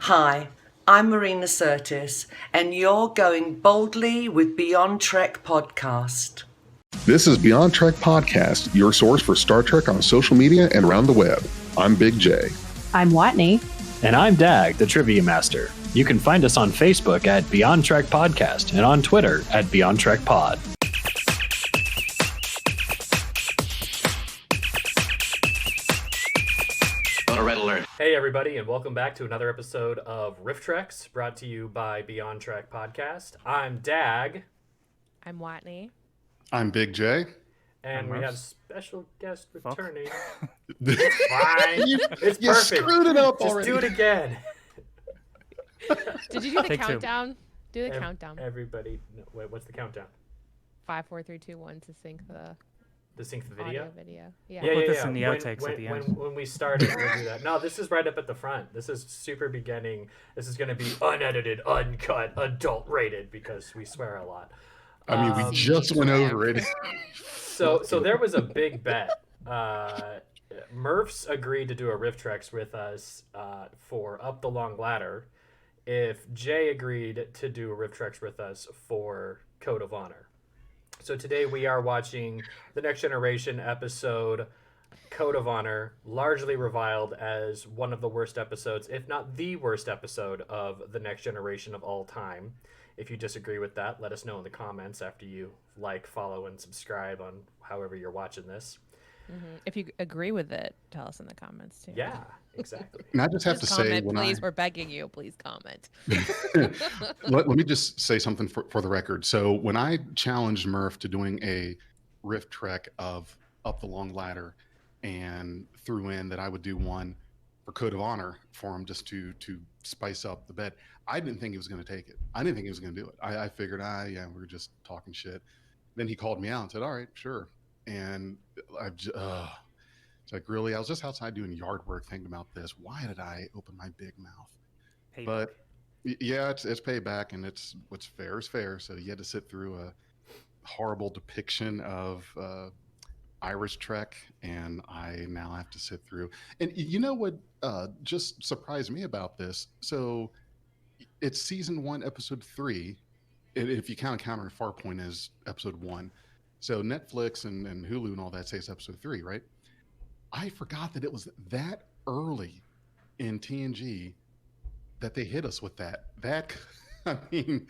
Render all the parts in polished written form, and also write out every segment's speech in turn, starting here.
Hi, I'm Marina Sirtis, and you're going boldly with Beyond Trek podcast. This is Beyond Trek Podcast, your source for Star Trek on social media and around the web. I'm Big J. I'm Watney. And I'm Dag, the Trivia Master. You can find us on Facebook at Beyond Trek Podcast and on Twitter at Beyond Trek Pod. Red alert. Hey everybody, and welcome back to another episode of RiffTreks, brought to you by Beyond Trek Podcast. I'm Dag. I'm Watney. I'm Big J. And we have special guest returning. Fine. It's You perfect. screwed it up Just already. do it again. Did you do the Take two. countdown? Do the countdown. Everybody, no, wait, what's the countdown? 5, 4, 3, 2, 1 to sync the To sync the video? audio video. Yeah. Yeah. Put this in the outtakes when, at the when, end. When we started, we'll do that. No, this is right up at the front. This is super beginning. This is going to be unedited, uncut, adult rated because we swear a lot. I mean, we just went over it. So there was a big bet. Murphs agreed to do a RiffTreks with us for Up the Long Ladder if Jay agreed to do a RiffTreks with us for Code of Honor. So today we are watching the Next Generation episode Code of Honor, largely reviled as one of the worst episodes, if not the worst episode of the Next Generation of all time. If you disagree with that, let us know in the comments after you like, follow, and subscribe on however you're watching this. Mm-hmm. If you agree with it, tell us in the comments too. Yeah, exactly. And I just have to say, comment, please. We're begging you. Please comment. let me just say something for the record. So when I challenged Murph to doing a riff trek of Up the Long Ladder and threw in that I would do one for Code of Honor for him just to spice up the bed, I didn't think he was going to take it. I didn't think he was going to do it. I figured, yeah, we were just talking shit. Then he called me out and said, all right, sure. And I've just, it's like, really? I was just outside doing yard work thinking about this. Why did I open my big mouth? Payback. But yeah, it's payback, and it's what's fair is fair. So you had to sit through a horrible depiction of Irish Trek, and I now have to sit through. And you know what just surprised me about this? So it's season 1, episode 3. If you count Farpoint as episode 1. So Netflix and Hulu and all that say it's episode 3, right? I forgot that it was that early in TNG that they hit us with that. That I mean,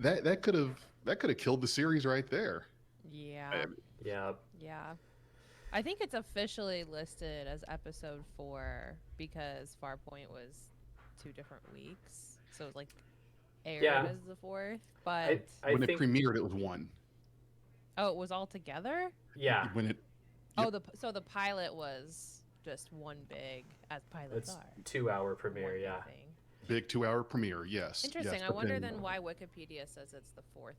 that could have killed the series right there. Yeah. Yeah. Yeah. I think it's officially listed as episode 4 because Farpoint was 2 different weeks. So it was like aired as the 4th. But when it premiered, it was 1. Oh, it was all together? Yeah. When it. Oh, so the pilot was just one big, as pilots It's are. 2-hour premiere, yeah. Thing. Big 2-hour premiere, yes. Interesting. Yes, I wonder then why Wikipedia says it's the 4th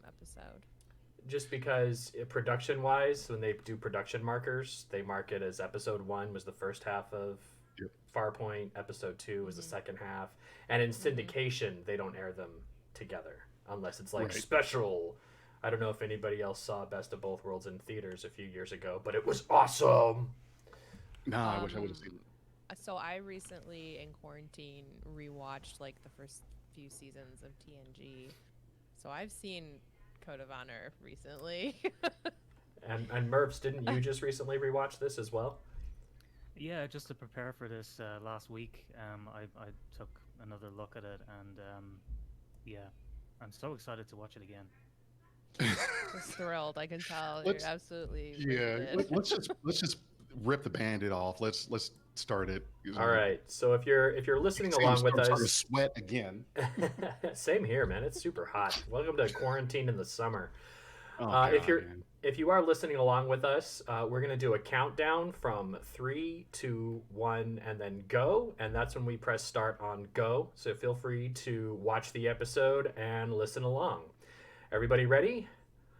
episode. Just because production-wise, when they do production markers, they mark it as episode 1 was the first half of Farpoint, episode 2 was the second half, and in syndication, they don't air them together unless it's like special. I don't know if anybody else saw Best of Both Worlds in theaters a few years ago, but it was awesome. No, I wish I would have seen it. So I recently, in quarantine, rewatched like the first few seasons of TNG. So I've seen Code of Honor recently. And Murphs, didn't you just recently rewatch this as well? Yeah, just to prepare for this last week, I took another look at it, and yeah, I'm so excited to watch it again. Just thrilled, I can tell. Let's- You're absolutely Yeah, riveted. let's just rip the Band-Aid off. Let's start it. All right. So if you're listening along with I'm starting to us, sweat again. same here, man. It's super hot. Welcome to quarantine in the summer. Oh, God, man. If you are listening along with us, we're gonna do a countdown from 3, 2, 1, and then go, and that's when we press start on go. So feel free to watch the episode and listen along. Everybody ready?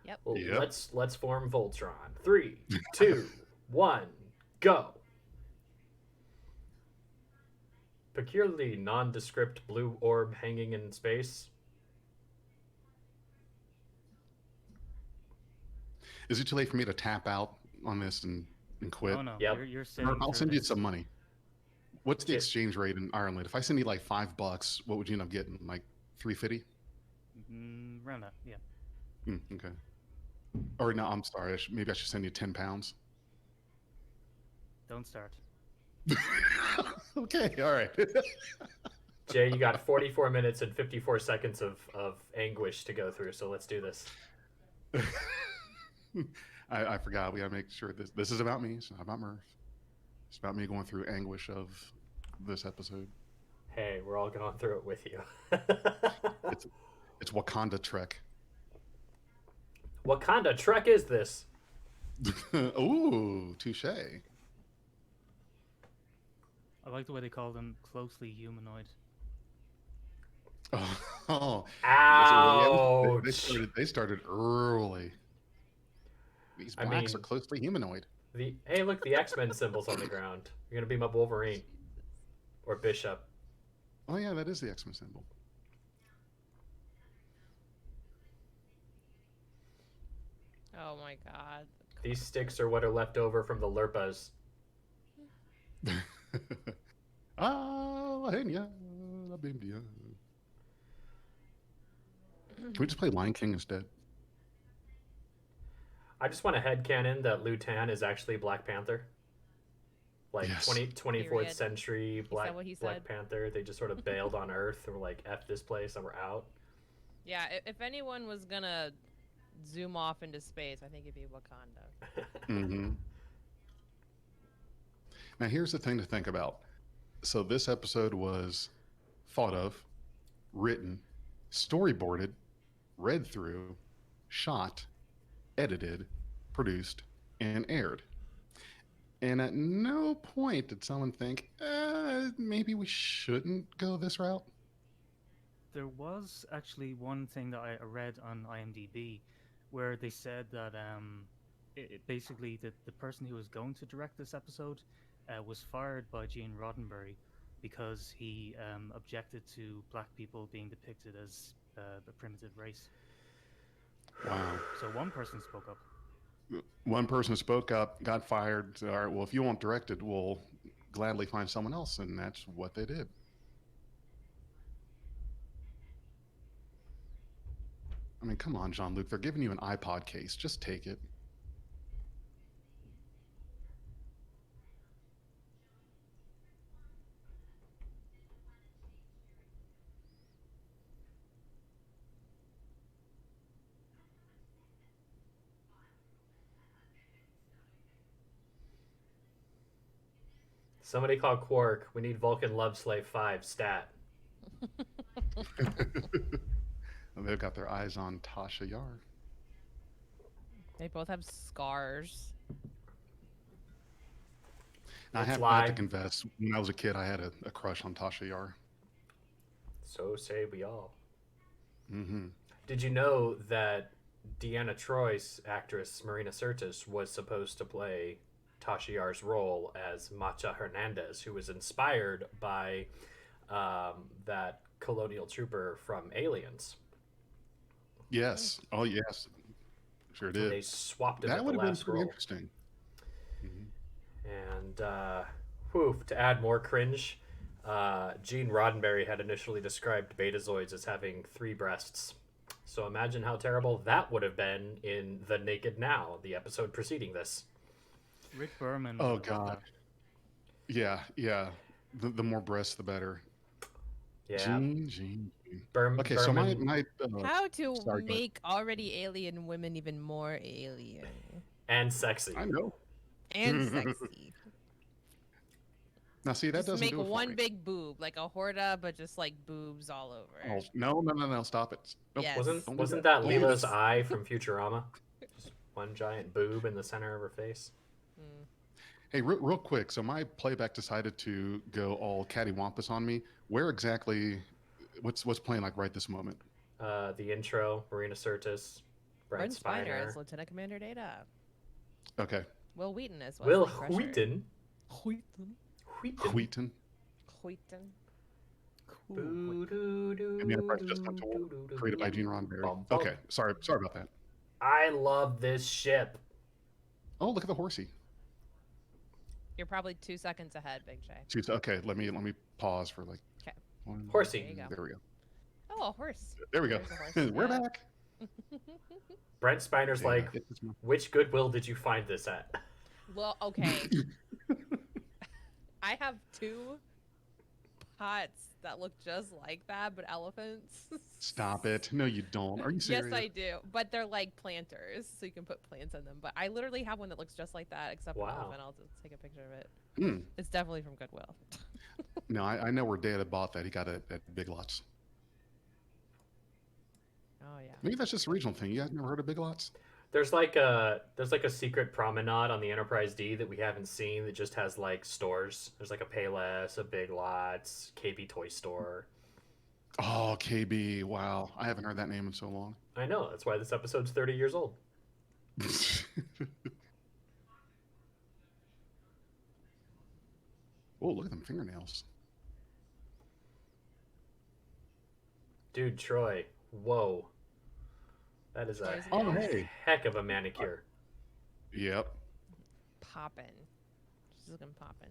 Yep. Well, Yep. Let's form Voltron. 3, 2, 1, go. Peculiarly nondescript blue orb hanging in space. Is it too late for me to tap out on this and quit? Oh no, Yep. you're sitting I'll through send you this. some money. What's the exchange rate in Ireland? If I send you like $5, what would you end up getting? Like 350? Around that, yeah. Okay. Or no, I'm sorry. Maybe I should send you £10. Don't start. Okay, all right. Jay, you got 44 minutes and 54 seconds of anguish to go through, so let's do this. I forgot. We gotta make sure this is about me. It's not about Murph. It's about me going through anguish of this episode. Hey, we're all going through it with you. It's Wakanda Trek. What kind of Trek is this? Ooh, touche. I like the way they call them closely humanoid. Oh, ouch! They started early. These blacks are closely humanoid. Hey, look, the X-Men symbol's on the ground. You're gonna beam up Wolverine or Bishop. Oh yeah, that is the X-Men symbol. Oh my god. These sticks are what are left over from the Lurpas. Ah, Kenya, la India. Can we just play Lion King instead? I just want a headcanon that Liu Tan is actually Black Panther. Like Yes. 24th Period. century Black what he Black said? Panther. They just sort of bailed on Earth and were like, F this place and we're out. Yeah, if anyone was gonna zoom off into space, I think it'd be Wakanda. Mm-hmm. Now here's the thing to think about. So this episode was thought of, written, storyboarded, read through, shot, edited, produced, and aired. And at no point did someone think, maybe we shouldn't go this route. There was actually one thing that I read on IMDb where they said that basically the person who was going to direct this episode was fired by Gene Roddenberry because he objected to black people being depicted as a primitive race. Wow. So one person spoke up. One person spoke up, got fired. All right, well, if you won't direct it, we'll gladly find someone else. And that's what they did. I mean, come on, Jean-Luc. They're giving you an iPod case. Just take it. Somebody call Quark. We need Vulcan Love Slave 5 stat. And they've got their eyes on Tasha Yar. They both have scars. Now, I have to confess, when I was a kid, I had a crush on Tasha Yar. So say we all. Mm-hmm. Did you know that Deanna Troy's actress Marina Sirtis was supposed to play Tasha Yar's role as Macha Hernandez, who was inspired by that colonial trooper from Aliens? Yes. Oh, yes. Sure And did. they swapped it That at would the have been last pretty role. interesting. Mm-hmm. And to add more cringe, Gene Roddenberry had initially described Betazoids as having 3 breasts. So imagine how terrible that would have been in The Naked Now, the episode preceding this. Rick Berman. Oh, would have loved God. Yeah. The more breasts, the better. Yeah. Gene. Okay, so Berman my How to sorry, go ahead. make already alien women even more alien and sexy. I know. and sexy. Now, see, that Just doesn't make do it for one me. big boob, like a horda, but just like boobs all over. Oh, no, stop it. Nope, Yes. don't do Wasn't that Don't do Leela's this. eye from Futurama? Just one giant boob in the center of her face. Mm. Hey, real quick. So my playback decided to go all cattywampus on me. Where exactly? What's playing like right this moment? The intro, Marina Sirtis, Brent Brent Spiner as Spiner, Lieutenant Commander Data. Okay, Will Wheaton as Will Wesley Crusher. Wheaton. Wheaton. Wheaton. Wheaton. And the Enterprise just got to war, created by Gene Roddenberry. Bum, bum. Okay, sorry about that. I love this ship. Oh, look at the horsey. You're probably 2 seconds ahead, Big J. Okay, let me pause for like. 'Kay. Horsey. There you go. There we go. Oh, a horse. There we go. There's a horse. We're Yeah. back. Brent Spiner's Yeah, like, it's my- which Goodwill did you find this at? Well, okay. I have 2 pots that look just like that, but elephants. Stop it! No, you don't. Are you serious? Yes, I do. But they're like planters, so you can put plants in them. But I literally have one that looks just like that, except for an Wow. elephant. I'll just take a picture of it. Hmm. It's definitely from Goodwill. No, I know where Dad had bought that. He got it at Big Lots. Oh yeah. Maybe that's just a regional thing. You guys never heard of Big Lots? There's like a secret promenade on the Enterprise D that we haven't seen that just has like stores. There's like a Payless, a Big Lots, KB Toy Store. Oh, KB. Wow. I haven't heard that name in so long. I know, that's why this episode's 30 years old. Oh, look at them fingernails. Dude, Troy, whoa. That is a Troy's Oh, hey. heck of a manicure. Yep. Poppin'. She's looking poppin'.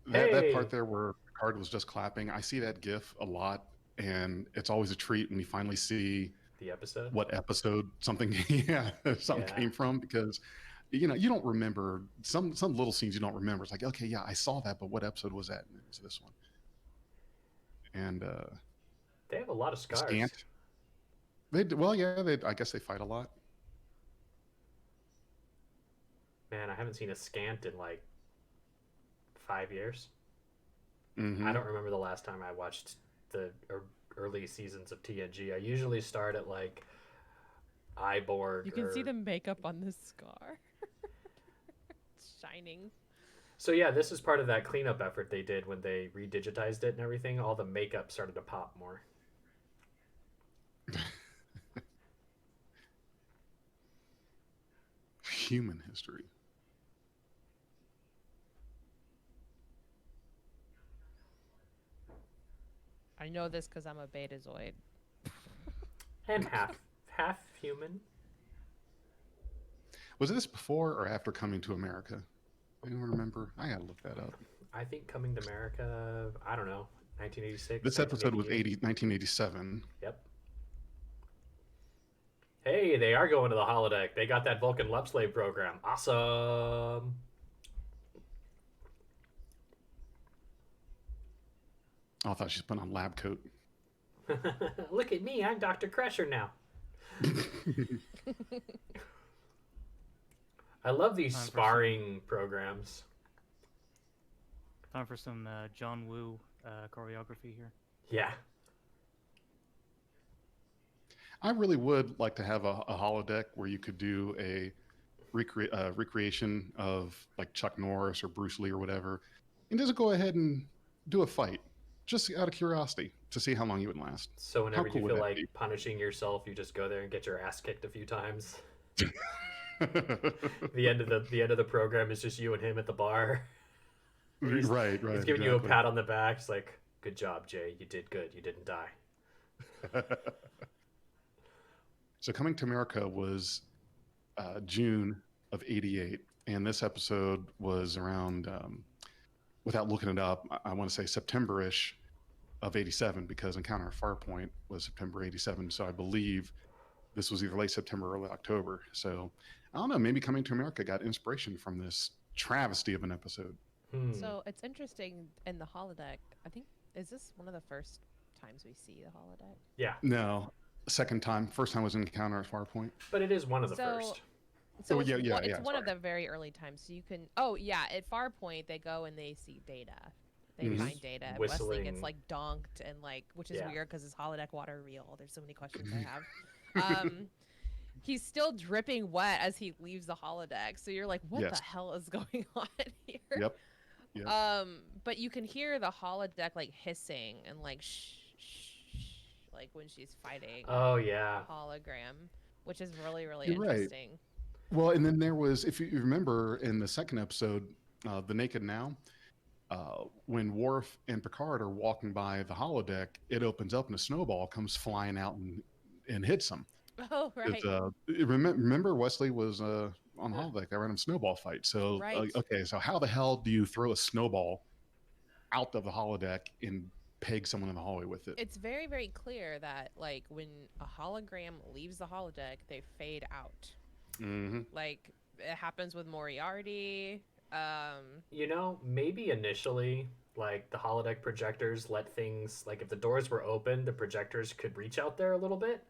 That Hey. part there where Picard was just clapping, I see that GIF a lot, and it's always a treat when we finally see The episode? what episode something Yeah. came from, because you don't remember some little scenes you don't remember. It's like, okay, yeah, I saw that, but what episode was that? And it was this one. And They have a lot of scars. Scant. Well, yeah, I guess they fight a lot. Man, I haven't seen a scant in like 5 years. Mhm. I don't remember the last time I watched the early seasons of TNG. I usually start at like Iborg. You can see or- the makeup on this scar. It's shining. So yeah, this is part of that cleanup effort they did when they redigitized it and everything. All the makeup started to pop more. Human history. I know this because I'm a betazoid. And half human. Was this before or after Coming to America? Anyone remember? I gotta look that up. I think Coming to America, I don't know, 1986. This episode was 1988. 1987. Yep. Hey, they are going to the holodeck. They got that Vulcan Love Slave program. Awesome. Oh, I thought she's put on lab coat. Look at me, I'm Dr. Crusher now. I love these Time for sparring programs. Time for some John Woo choreography here. Yeah. I really would like to have a holodeck where you could do a recreation of like Chuck Norris or Bruce Lee or whatever, and just go ahead and do a fight, just out of curiosity to see how long you would last. So whenever cool you would feel that like be? punishing yourself, you just go there and get your ass kicked a few times. The end of the program is just you and him at the bar. right. He's giving you a pat on the back. It's like, good job, Jay. You did good. You didn't die. So Coming to America was June of '88, and this episode was around, without looking it up, I want to say September-ish of '87, because Encounter at Farpoint was September '87. So I believe this was either late September or early October. So I don't know, maybe Coming to America got inspiration from this travesty of an episode. So it's interesting in the holodeck. I think, is this one of the first times we see the holodeck? Yeah, No, second time. First time was Encounter at Farpoint. but it is one of the So- first. So Oh, it's, yeah, one, it's yeah, one of sorry. the very early times. So you can. Oh yeah, at Farpoint they go and they see Data. They Mhm. find Data. And Wesley Whistling. gets like donked and like, which is Yeah. weird because is holodeck water real? There's so many questions I have. He's still dripping wet as he leaves the holodeck. So you're like, what Yes. the hell is going on here? Yep. Yep. But you can hear the holodeck like hissing and like shh, like when she's fighting Oh yeah. a hologram, which is really You're right. interesting. Well, and then there was, if you remember in the second episode, The Naked Now, when Worf and Picard are walking by the holodeck, it opens up and a snowball comes flying out and hits them. Oh right. Remember Wesley was on holodeck, that random snowball fight. So Right. okay, so how the hell do you throw a snowball out of the holodeck and peg someone in the hallway with it? It's very, very clear that, like, when a hologram leaves the holodeck, they fade out. Mm-hmm. Like, it happens with Moriarty. You know, maybe initially, like the holodeck projectors let things, like if the doors were open, the projectors could reach out there a little bit.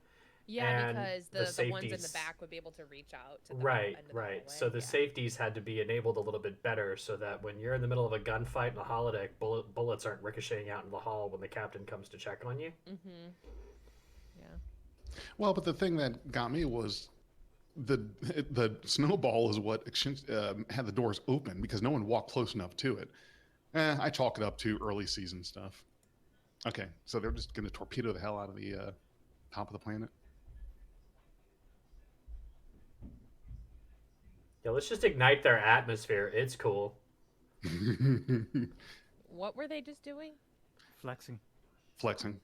Yeah, And because the ones in the safeties- back would be able to reach out to the Right, end of the right. hallway. So the Yeah. safeties had to be enabled a little bit better so that when you're in the middle of a gunfight in a holodeck, bullets aren't ricocheting out in the hall when the captain comes to check on you. Mm-hmm. Yeah. Well, but the thing that got me was the snowball is what had the doors open because no one walked close enough to it. I chalk it up to early season stuff. Okay, so they're just going to torpedo the hell out of the top of the planet. Yeah, let's just ignite their atmosphere. It's cool. What were they just doing? Flexing. Flexing.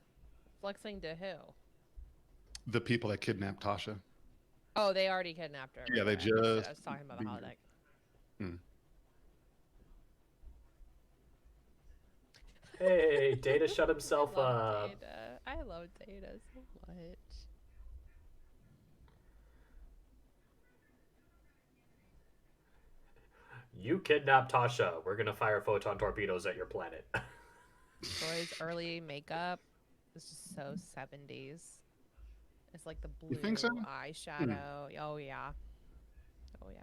Flexing to who? The people that kidnapped Tasha. Oh, they already kidnapped her. Yeah, they Right. I just. was talking about the holodeck. Hey, Data shut himself I love up. Data. I love Data so much. You kidnapped Tasha. We're gonna fire photon torpedoes at your planet. Troy's early makeup is just so 70s. It's like the blue You think so? eyeshadow. Oh, yeah. Oh, yeah.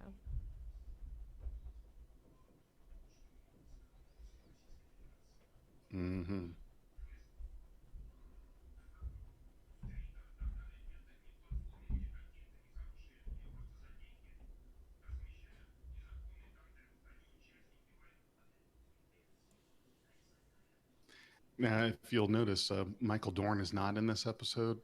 Mm-hmm. Now, if you'll notice, Michael Dorn is not in this episode.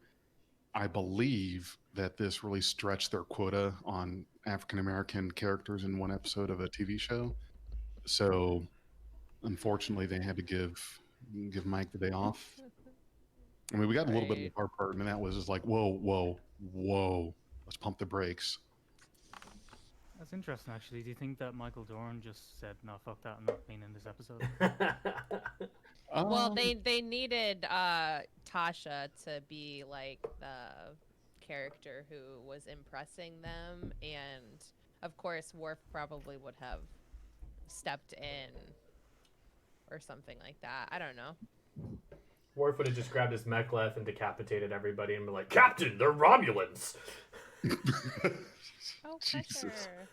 I believe that this really stretched their quota on African American characters in one episode of a TV show. So, unfortunately, they had to give Mike the day off. I mean, we got a little bit of Right. our part, and that was just like, whoa, whoa, whoa, let's pump the brakes. That's interesting, actually. Do you think that Michael Dorn just said, "No, fuck that, I'm not being in this episode"? Well, Um, they needed Tasha to be like the character who was impressing them, and of course Worf probably would have stepped in or something like that. I don't know. Worf would have just grabbed his mek'leth and decapitated everybody and been like, Captain, they're Romulans! Oh, Jesus. pressure.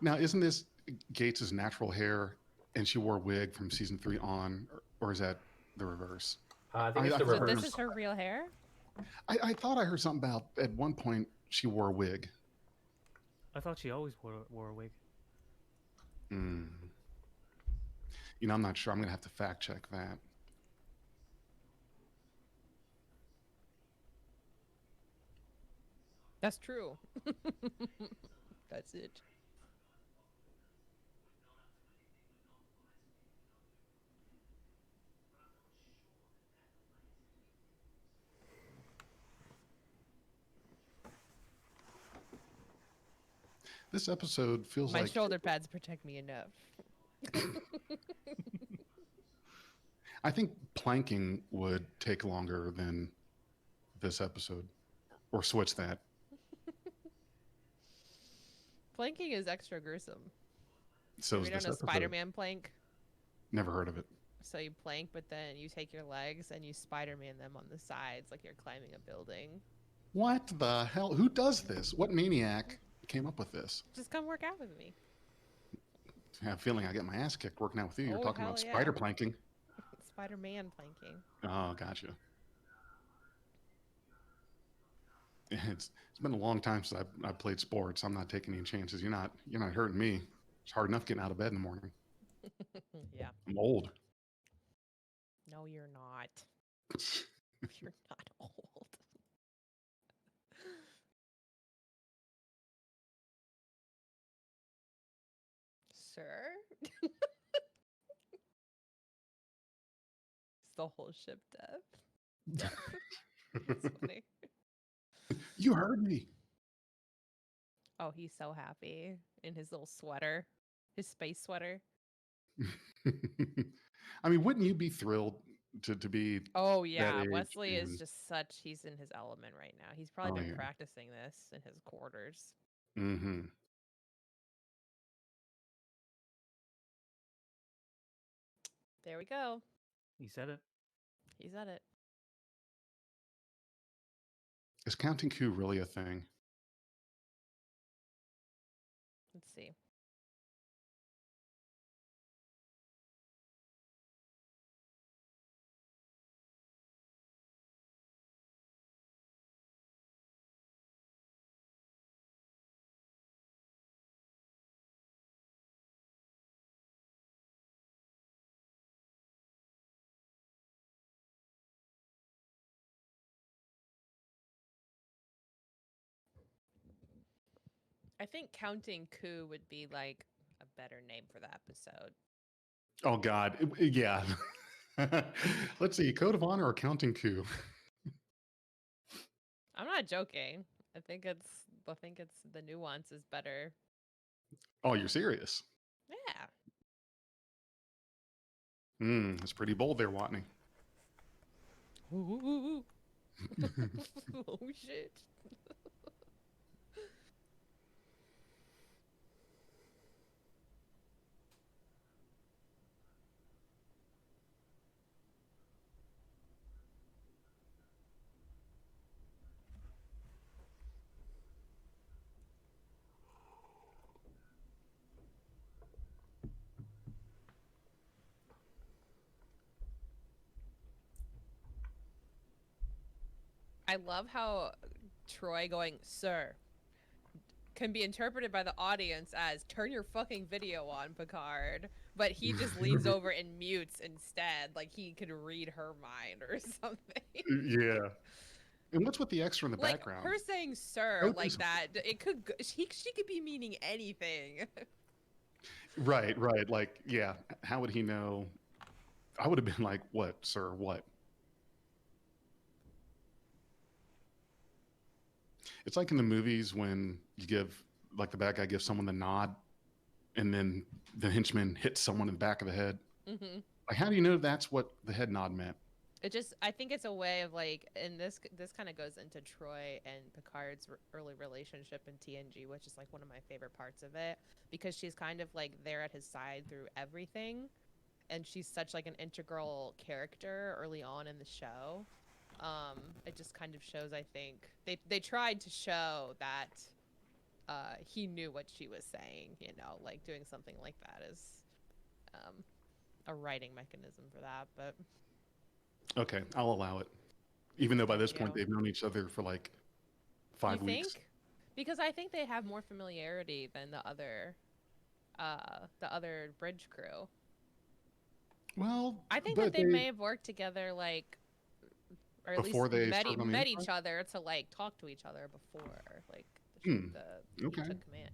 Now, isn't this Gates's natural hair, and she wore a wig from season 3 on, or is that the reverse? I think it's the I- So reverse. this is her real hair? I thought I heard something about at one point she wore a wig. I thought she always wore a wig. Mm. You know, I'm not sure. I'm going to have to fact check that. That's true. That's it. This episode feels My like shoulder pads protect me enough. I think planking would take longer than this episode, or switch that. Planking is extra gruesome. So Have is you done this a episode. Spider-Man plank? Never heard of it. So you plank, but then you take your legs and you Spider-Man them on the sides like you're climbing a building. What the hell? Who does this? What maniac came up with this? Just come work out with me. I have a feeling I get my ass kicked working out with you. You're Oh, talking hell about yeah. spider planking. Spider-Man planking. Oh, gotcha. It's been a long time since I've played sports. I'm not taking any chances. You're not hurting me. It's hard enough getting out of bed in the morning. Yeah. I'm old. No, you're not. You're not old. Sir? Is the whole ship dead? That's funny. You heard me. Oh, he's so happy in his little sweater, his space sweater. I mean, wouldn't you be thrilled to be Oh that yeah, age? Wesley is And, just he's in his element right now. He's oh probably been yeah. practicing this in his quarters. Mm-hmm. There we go. He said it. He's at it. Is counting coup really a thing? Let's see. I think counting coup would be like a better name for the episode. Oh God, yeah. Let's see, code of honor or counting coup? I'm not joking. I think it's the nuance is better. Oh, you're serious? Yeah. It's pretty bold there, Watney. Oh shit. I love how Troy going, "Sir," can be interpreted by the audience as "turn your fucking video on, Picard," but he just leans over and mutes instead, like he could read her mind or something. Yeah. And what's with the extra in the Like background? her saying "sir" Oh, like that, it could she could be meaning anything. Right. Like, yeah. How would he know? I would have been like, "What, sir? What?" It's like in the movies when you give, like, the bad guy gives someone the nod, and then the henchman hits someone in the back of the head. Mm-hmm. Like, how do you know that's what the head nod meant? I think it's a way of like, and this kind of goes into Troy and Picard's early relationship in TNG, which is like one of my favorite parts of it, because she's kind of like there at his side through everything, and she's such like an integral character early on in the show. It just kind of shows, I think they tried to show that he knew what she was saying, you know, like doing something like that is a writing mechanism for that, but Okay, I'll allow it. Even though by Thank this point you. they've known each other for like 5 You weeks. think? Because I think they have more familiarity than the other bridge crew. Well, I think but that they may have worked together, like, or at before least they served on the met Enterprise? each other to like talk to each other before, like Hmm. he Okay. took command.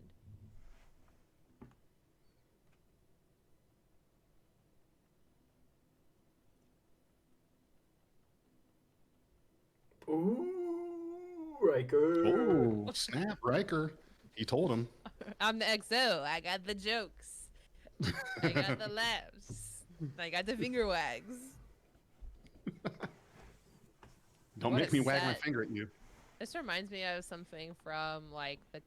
Ooh, Riker. Oh, snap, Riker. He told him. I'm the XO. I got the jokes. I got the laughs. I got the finger wags. Don't What make a me wag my set. finger at you. This reminds me of something from like the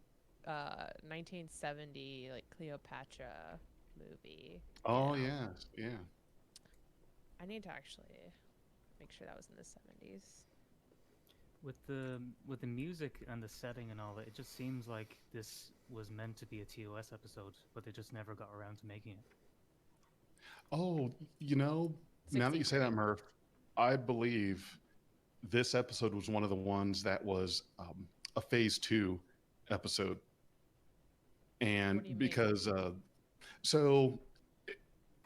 1970 like Cleopatra movie. Oh, you know? yes. Yeah. I need to actually make sure that was in the 70s. With the music and the setting and all that, it just seems like this was meant to be a TOS episode, but they just never got around to making it. Oh, you know, now that you say that, Murph, I believe this episode was one of the ones that was a phase 2 episode. And What do you mean? because so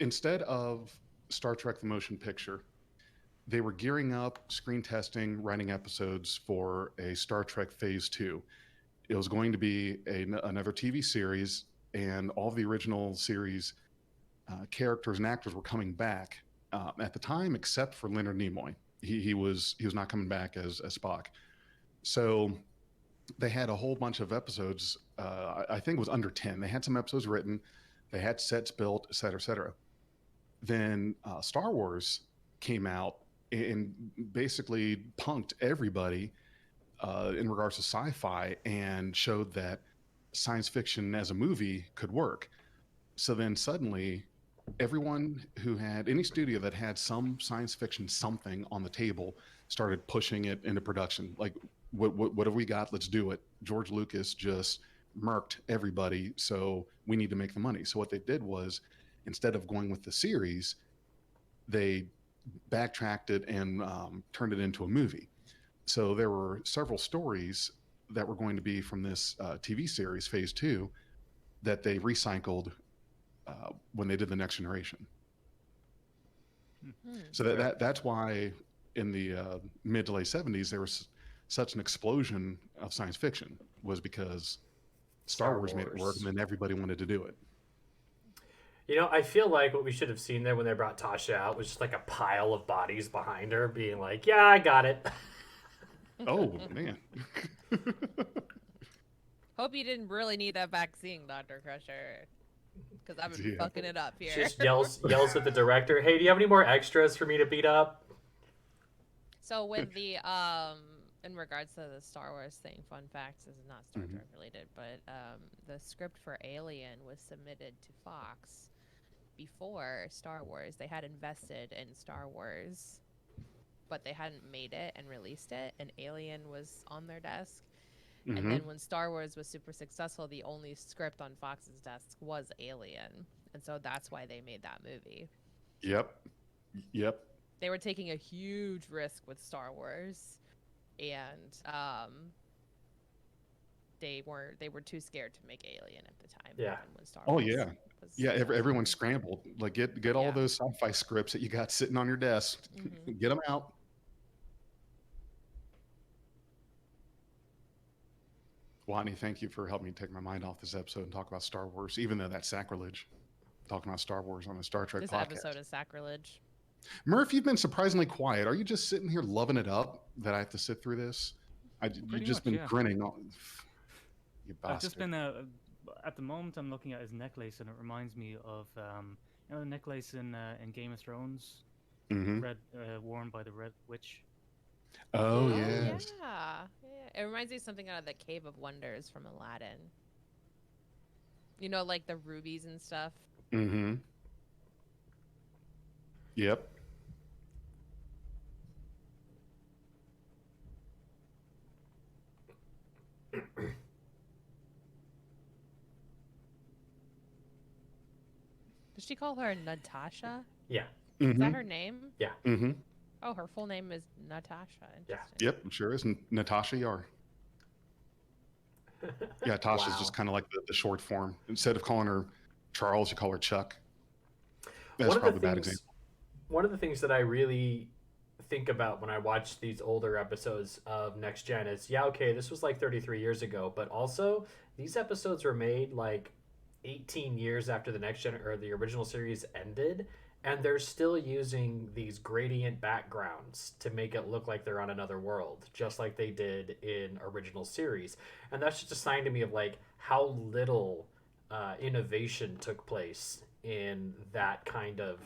instead of Star Trek the Motion Picture, they were gearing up, screen testing, writing episodes for a Star Trek Phase 2. It was going to be another TV series, and all of the original series characters and actors were coming back at the time, except for Leonard Nimoy. He was not coming back as Spock. So they had a whole bunch of episodes. I think it was under 10. They had some episodes written, they had sets built, et cetera, et cetera. Then Star Wars came out and basically punked everybody in regards to sci-fi and showed that science fiction as a movie could work. So then suddenly, everyone who had any studio that had some science fiction something on the table started pushing it into production. Like, what have we got? Let's do it. George Lucas just murked everybody, so we need to make the money. So what they did was, instead of going with the series, they backtracked it and turned it into a movie. So there were several stories that were going to be from this TV series, Phase 2, that they recycled when they did the Next Generation. So that's why in the mid to late 70s there was such an explosion of science fiction, was because Star Wars made it work, and then everybody wanted to do it. You know, I feel like what we should have seen there when they brought Tasha out was just like a pile of bodies behind her being like, yeah, I got it. Oh, man. Hope you didn't really need that vaccine, Dr. Crusher. Because I've been fucking it up here. She just yells at the director, hey, do you have any more extras for me to beat up? So with the, in regards to the Star Wars thing, fun facts, this is not Star Trek related, but the script for Alien was submitted to Fox before Star Wars. They had invested in Star Wars, but they hadn't made it and released it, and Alien was on their desk. And then when Star Wars was super successful, the only script on Fox's desk was Alien. And so that's why they made that movie. Yep. They were taking a huge risk with Star Wars. And they were too scared to make Alien at the time. Yeah. When Star Wars Everyone scrambled. Like, get all those sci-fi scripts that you got sitting on your desk. Get them out. Watney, thank you for helping me take my mind off this episode and talk about Star Wars, even though that's sacrilege. Talking about Star Wars on a Star Trek podcast. This episode is sacrilege. Murph, you've been surprisingly quiet. Are you just sitting here loving it up that I have to sit through this? You've just been grinning. You bastard. I've just been, at the moment I'm looking at his necklace, and it reminds me of, you know, the necklace in Game of Thrones? Red, worn by the Red Witch. Oh, yes. Yeah. It reminds me of something out of the Cave of Wonders from Aladdin. You know, like the rubies and stuff. Yep. Did she call her Natasha? Yeah. Is that her name? Yeah. Oh, her full name is Natasha. Yeah. Yep, sure is. Natasha Yar. Yeah, Tasha's just kind of like the short form. Instead of calling her Charles, you call her Chuck. That's probably a bad example. One of the things that I really think about when I watch these older episodes of Next Gen is, yeah, okay, this was like 33 years ago, but also these episodes were made like 18 years after the Next Gen or the original series ended, and they're still using these gradient backgrounds to make it look like they're on another world, just like they did in original series. And that's just a sign to me of like how little innovation took place in that kind of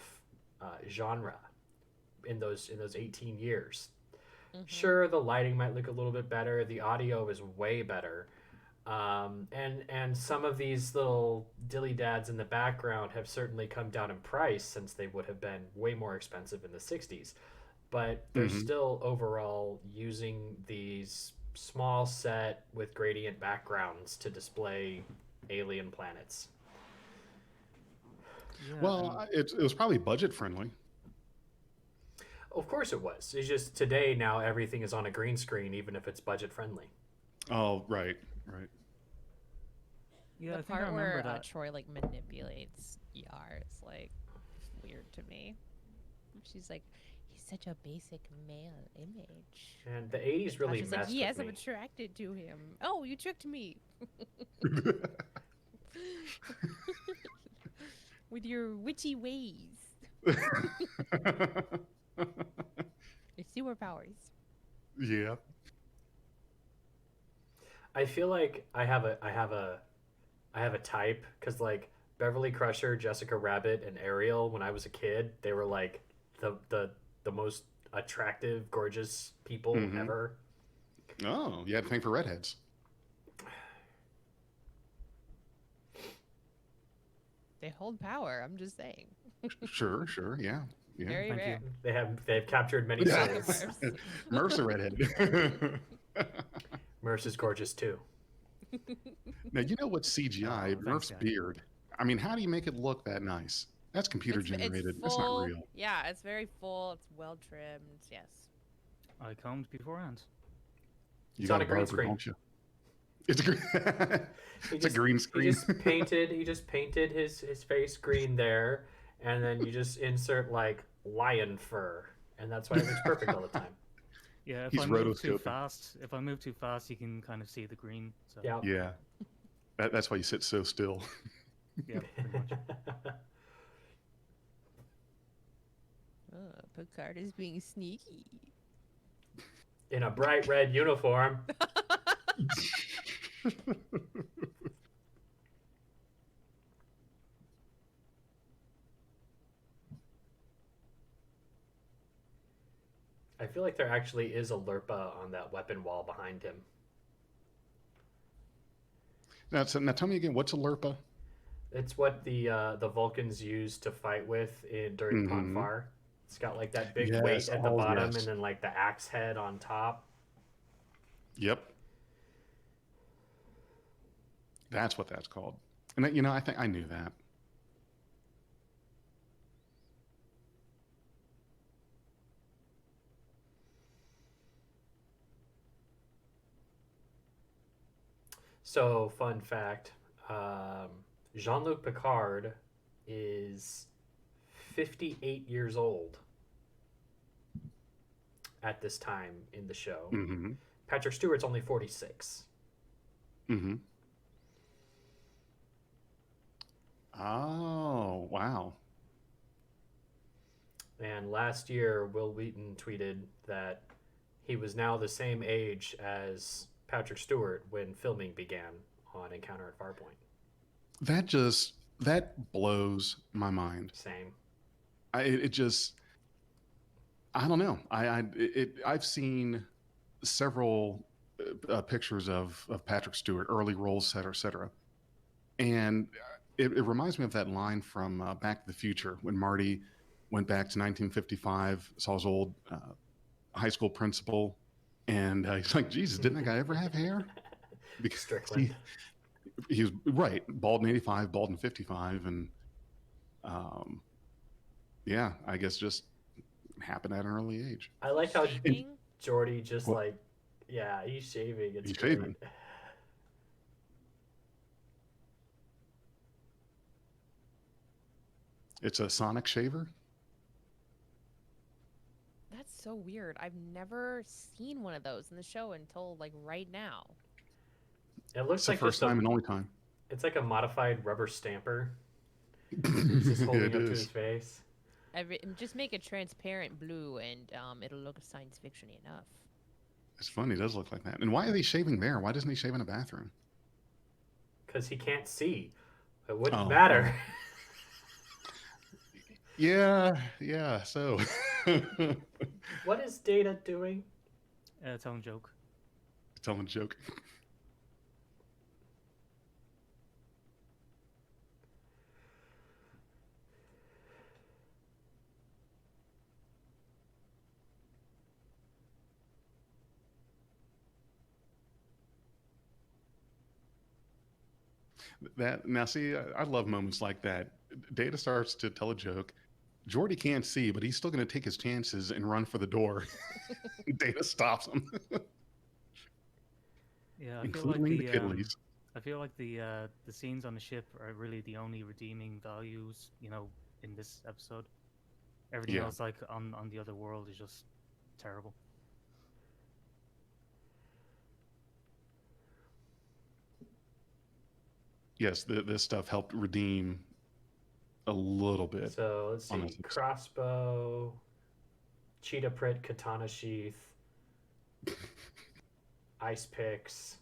genre in those 18 years. Sure, the lighting might look a little bit better, the audio is way better, and some of these little dilly dads in the background have certainly come down in price, since they would have been way more expensive in the 60s, but they're still overall using these small set with gradient backgrounds to display alien planets. Yeah, well, it was probably budget friendly. Of course it was. It's just today now everything is on a green screen, even if it's budget friendly. Oh, right. Yeah, the I think I part remember where that. Troy like manipulates Yar is like weird to me. She's like, he's such a basic male image. And the 80s really Tasha's messed like, yes, with I'm me. attracted to him. Oh, you tricked me. With your witchy ways. Your superpowers. Yeah. I feel like I have a type because like Beverly Crusher, Jessica Rabbit, and Ariel. When I was a kid, they were like the most attractive, gorgeous people ever. Oh, you had to think for redheads. They hold power. I'm just saying. Sure, yeah. Very Thank rare. you. They've captured many Yeah. souls. Mercer redhead. Merce is gorgeous too. Now, you know what's CGI? Oh, thanks, Murph's guy. beard. I mean, how do you make it look that nice? That's computer generated. It's That's not full. real. Yeah, it's very full. It's well trimmed. Yes. I combed beforehand. You It's got on a green barber, screen. don't you? It's a green. It's a green screen. He just painted his face green there, and then you just insert like lion fur, and that's why it looks perfect all the time. Yeah, if He's I move too rotoscoping. fast, you can kind of see the green. So Yeah. Yeah. That's why you sit so still. yeah, pretty much. Oh, Picard is being sneaky. In a bright red uniform. I feel like there actually is a Lurpa on that weapon wall behind him. Now tell me again, what's a Lurpa? It's what the Vulcans use to fight with during Ponfar. It's got like that big weight at the bottom and then like the axe head on top. Yep. That's what that's called. And you know, I think I knew that. So, fun fact, Jean-Luc Picard is 58 years old at this time in the show. Mm-hmm. Patrick Stewart's only 46. Mm-hmm. Oh, wow. And last year, Will Wheaton tweeted that he was now the same age as Patrick Stewart when filming began on Encounter at Farpoint. That blows my mind. Same. I don't know. I've seen several pictures of Patrick Stewart, early roles, et cetera. And it reminds me of that line from Back to the Future when Marty went back to 1955, saw his old high school principal, and he's like, Jesus, didn't that guy ever have hair? Because Strickland. he was right, bald in 85, bald in 55, and yeah, I guess just happened at an early age. I like how Shaving? Jordy just What? yeah, he's shaving. It's He's great. shaving. It's a sonic shaver. That's so weird. I've never seen one of those in the show until like right now. It looks It's the like first just time and only time. it's like a modified rubber stamper. He's just holding It up to is. his face. Just make it transparent blue, and it'll look science fiction enough. It's funny. It does look like that. And why are they shaving there? Why doesn't he shave in a bathroom? Because he can't see. It wouldn't Oh. matter. Yeah. So, What is Data doing? Telling joke. telling a joke. That now, see, I love moments like that. Data starts to tell a joke. Geordi can't see, but he's still going to take his chances and run for the door. Data stops him, Yeah, including the Kiddlies. I feel like the scenes on the ship are really the only redeeming values, in this episode. Everything Yeah. else, like on the other world, is just terrible. Yes, this stuff helped redeem a little bit. So let's on see. this episode. Crossbow, cheetah print, katana sheath, ice picks,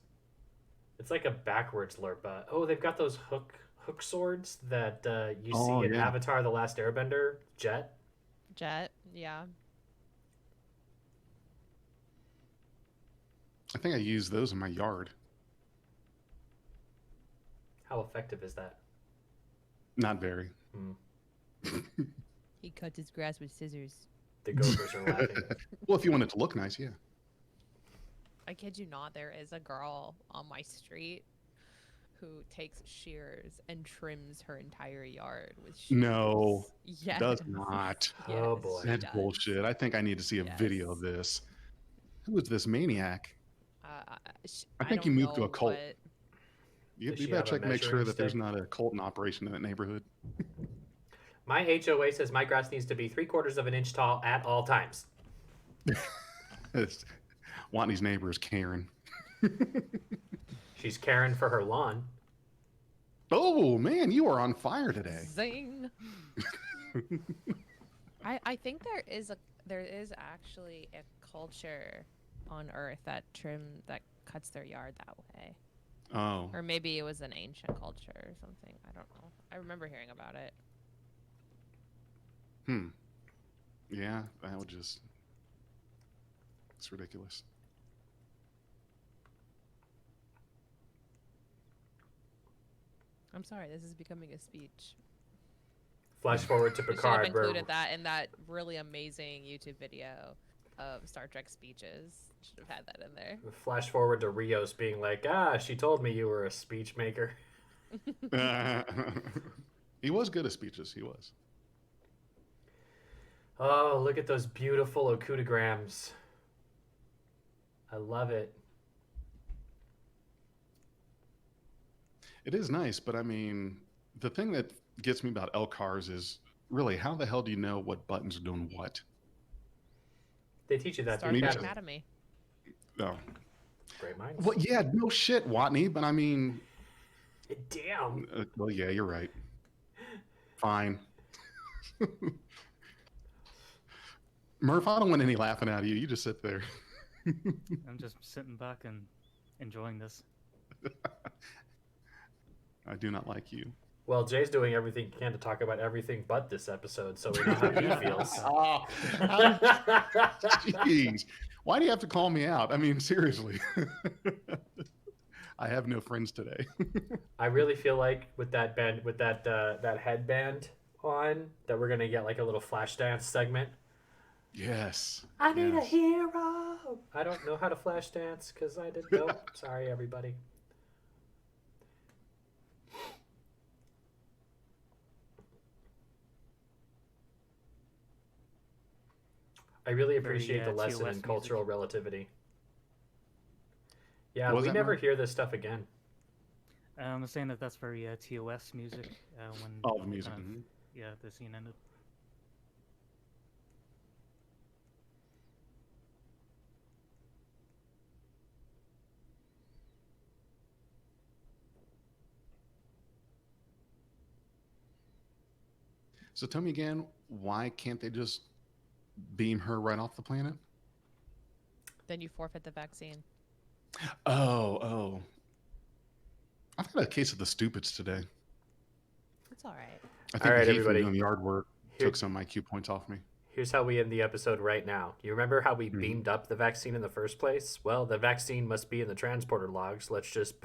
It's like a backwards Lurpa. Oh, they've got those hook swords that you Oh, see in yeah. Avatar: The Last Airbender. Jet. Jet, yeah. I think I use those in my yard. How effective is that? Not very. He cuts his grass with scissors. The gophers are laughing. Well, if you want it to look nice, yeah. I kid you not, there is a girl on my street who takes shears and trims her entire yard with shears. No, Yes. does not. Oh, boy. she That's does. bullshit. I think I need to see a video of this. Who is this maniac? I think you don't moved to a know, cult. but You Does she better have a check to make sure measuring that there's stick? not a cult in operation in that neighborhood. My HOA says my grass needs to be 3/4 of an inch tall at all times. Watney's neighbor is Karen. She's caring for her lawn. Oh man, you are on fire today. zing. I think there is actually a culture on Earth that cuts their yard that way. Oh, Or maybe it was an ancient culture or something. I don't know. I remember hearing about it. yeah, that would just. It's ridiculous. I'm sorry, this is becoming a speech. Flash forward to We should have Picard, where included that in that really amazing YouTube video of Star Trek speeches. Should have had that in there. flash forward to Rios being like, she told me you were a speech maker. He was good at speeches. He was. Oh, look at those beautiful okutagrams. I love it. It is nice, but I mean, the thing that gets me about LCARs is really how the hell do you know what buttons are doing what? They teach you that Star through Trek Academy. Academy. Oh, Great minds. well, yeah, no shit, Watney, but I mean, Damn. well, yeah, you're right. Fine. Murph, I don't want any laughing out of you. You just sit there. I'm just sitting back and enjoying this. I do not like you. Well, Jay's doing everything he can to talk about everything but this episode, so we know how he feels. Oh, jeez. Why do you have to call me out? I mean, seriously. I have no friends today. I really feel like with that that headband on, that we're gonna get like a little flash dance segment. Yes. I need a yes. hero. I don't know how to flash dance because I didn't know. Sorry, everybody. I really appreciate the lesson TOS in music. cultural relativity. Yeah, What was we that, never Mark? hear this stuff again. I'm saying that's very TOS music. When All the music. kind of- mhm. yeah, the scene ended. So tell me again, why can't they just beam her right off the planet? Then you forfeit the vaccine. Oh. I've got a case of the stupids today. It's all right. I think All right, the heat from everybody. doing yard work Here- took some IQ points off me. Here's how we end the episode right now. You remember how we Mhm. beamed up the vaccine in the first place? Well, the vaccine must be in the transporter logs. Let's just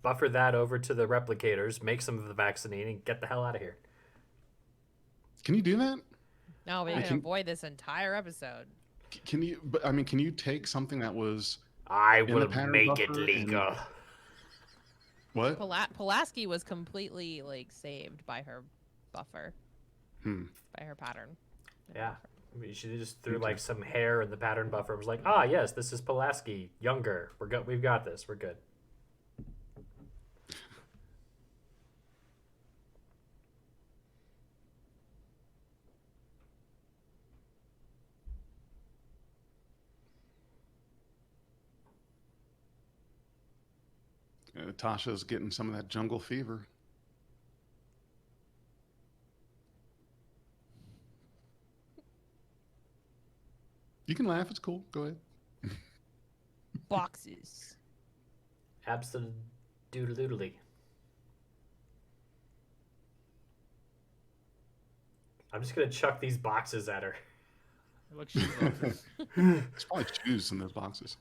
buffer that over to the replicators, make some of the vaccine, and get the hell out of here. Can you do that? No, we I can can- avoid this entire episode. Can you? But I mean, can you take something that was I the will pattern make it buffer and- legal. what? Pulaski was completely saved by her buffer, Hmm. by her pattern. Yeah. I mean, she just threw Okay. like some hair in the pattern buffer and was like, yes, this is Pulaski, younger. We've got this. We're good. Tasha's getting some of that jungle fever. You can laugh. It's cool. Go ahead. Boxes. Absolutely. I'm just gonna chuck these boxes at her. Like shoe boxes. There's probably shoes in those boxes.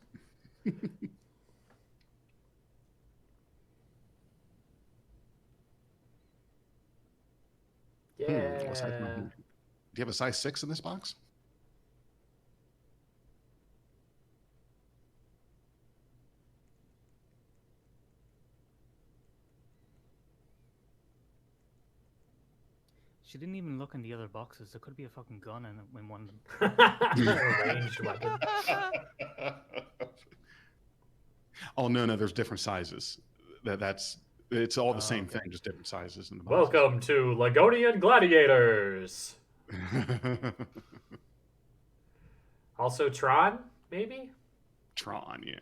Yeah. What size am I? Do you have a size 6 in this box? She didn't even look in the other boxes. There could be a fucking gun in one of them. A ranged weapon. Oh no, there's different sizes. It's all the same okay. thing, just different sizes in the box. Welcome to Ligonian Gladiators. Also Tron, maybe? Tron, yeah.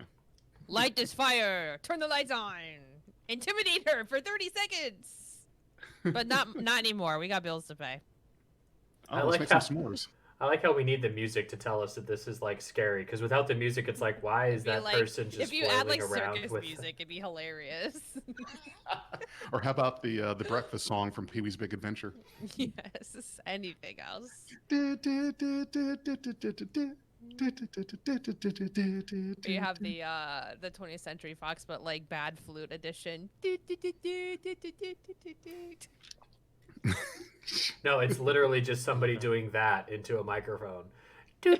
Light this fire. Turn the lights on. Intimidate her for 30 seconds. But not anymore. We got bills to pay. Oh, I let's like make some s'mores. I like how we need the music to tell us that this is like scary, because without the music, it's like, why is that person just if you add like flailing around circus with music, it'd be hilarious. Or how about the breakfast song from Pee-wee's Big Adventure? Yes, anything else. You have the 20th Century Fox, but like bad flute edition. No, it's literally just somebody doing that into a microphone. Or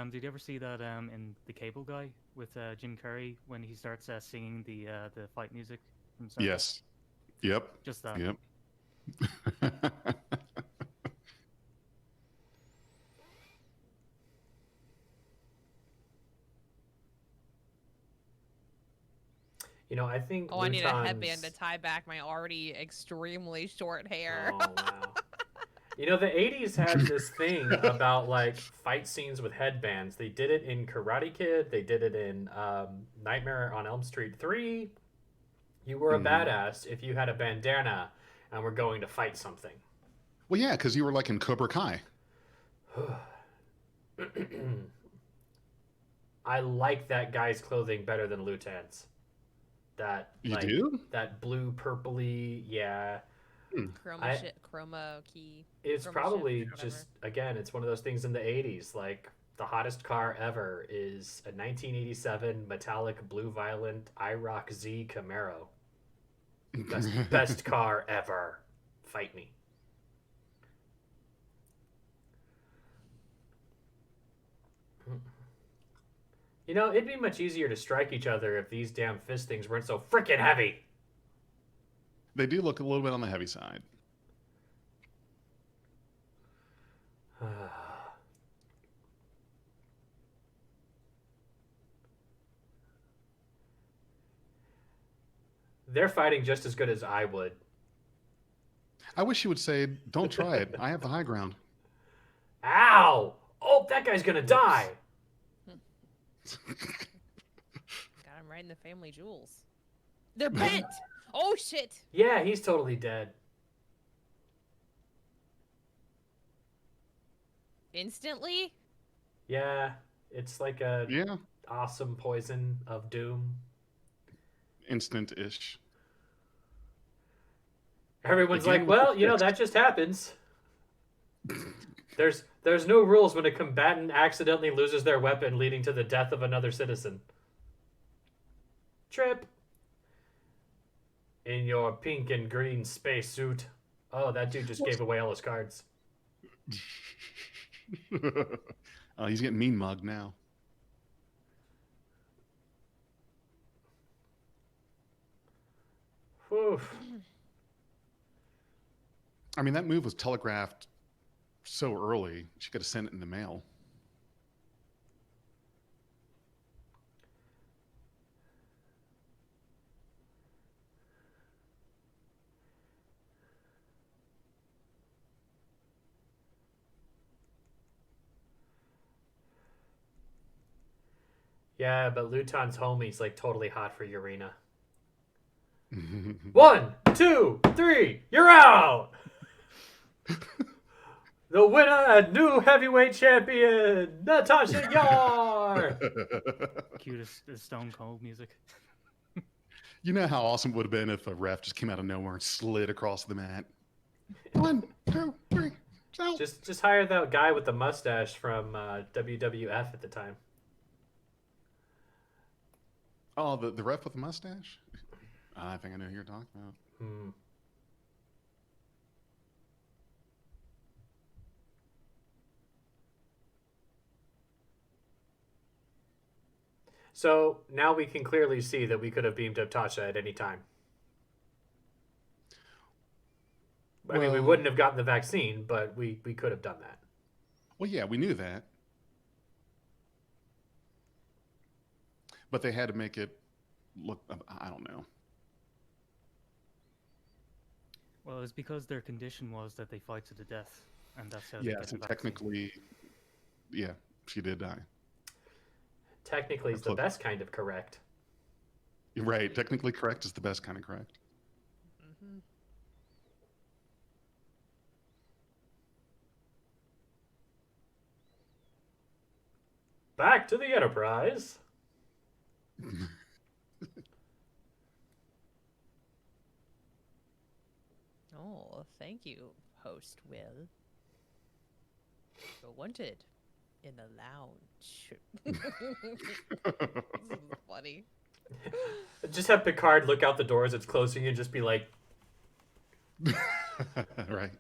did you ever see that in The Cable Guy with Jim Carrey when he starts singing the fight music himself? Yes. Yep. Just that. Yep. You know, I think. Oh, I need a Luton's- headband to tie back my already extremely short hair. Oh, wow. You know, the 80s had this thing about like fight scenes with headbands. They did it in Karate Kid. They did it in Nightmare on Elm Street 3. You were a badass if you had a bandana and were going to fight something. Well, yeah, because you were like in Cobra Kai. I like that guy's clothing better than Lutan's. That You like, do? that blue purpley, yeah. Chroma key. It's Chroma probably shift, whatever. just, again, it's one of those things in the 80s. Like, the hottest car ever is a 1987 metallic blue violet IROC Z Camaro. Best car ever. Fight me. You know, it'd be much easier to strike each other if these damn fist things weren't so freaking heavy. They do look a little bit on the heavy side. They're fighting just as good as I would. I wish you would say, "Don't try it. I have the high ground." Ow! Oh, that guy's gonna die. Got him right in the family jewels. They're bent. Oh shit! Yeah, he's totally dead. Instantly. Yeah, it's like a Yeah, awesome poison of doom. instant-ish. Everyone's Again, like, with well, the you know, fist. that just happens. There's no rules when a combatant accidentally loses their weapon, leading to the death of another citizen. Trip. In your pink and green spacesuit. Oh, that dude just gave away all his cards. He's getting mean mugged now. Whew. I mean, that move was telegraphed so early. She could have sent it in the mail. Yeah, but Luton's homie's like totally hot for Urena. 1, 2, 3, you're out! The winner and new heavyweight champion, Natasha Yar! Cue the Stone Cold music. You know how awesome it would have been if a ref just came out of nowhere and slid across the mat. 1, 2, 3, out. Just hire that guy with the mustache from WWF at the time. Oh, the ref with the mustache? I think I know who you're talking about. So now we can clearly see that we could have beamed up Tasha at any time. I mean, we wouldn't have gotten the vaccine, but we could have done that. Well, yeah, we knew that. But they had to make it look, I don't know. Well, it's because their condition was that they fight to the death, and that's how they get the so vaccine. technically, yeah, she did die. Technically, it's the best kind of correct. You're right. Technically correct is the best kind of correct. Mm-hmm. Back to the Enterprise. Oh, thank you, host Will. You're wanted in the lounge. This is funny. Just have Picard look out the doors it's closing and just be like, Right.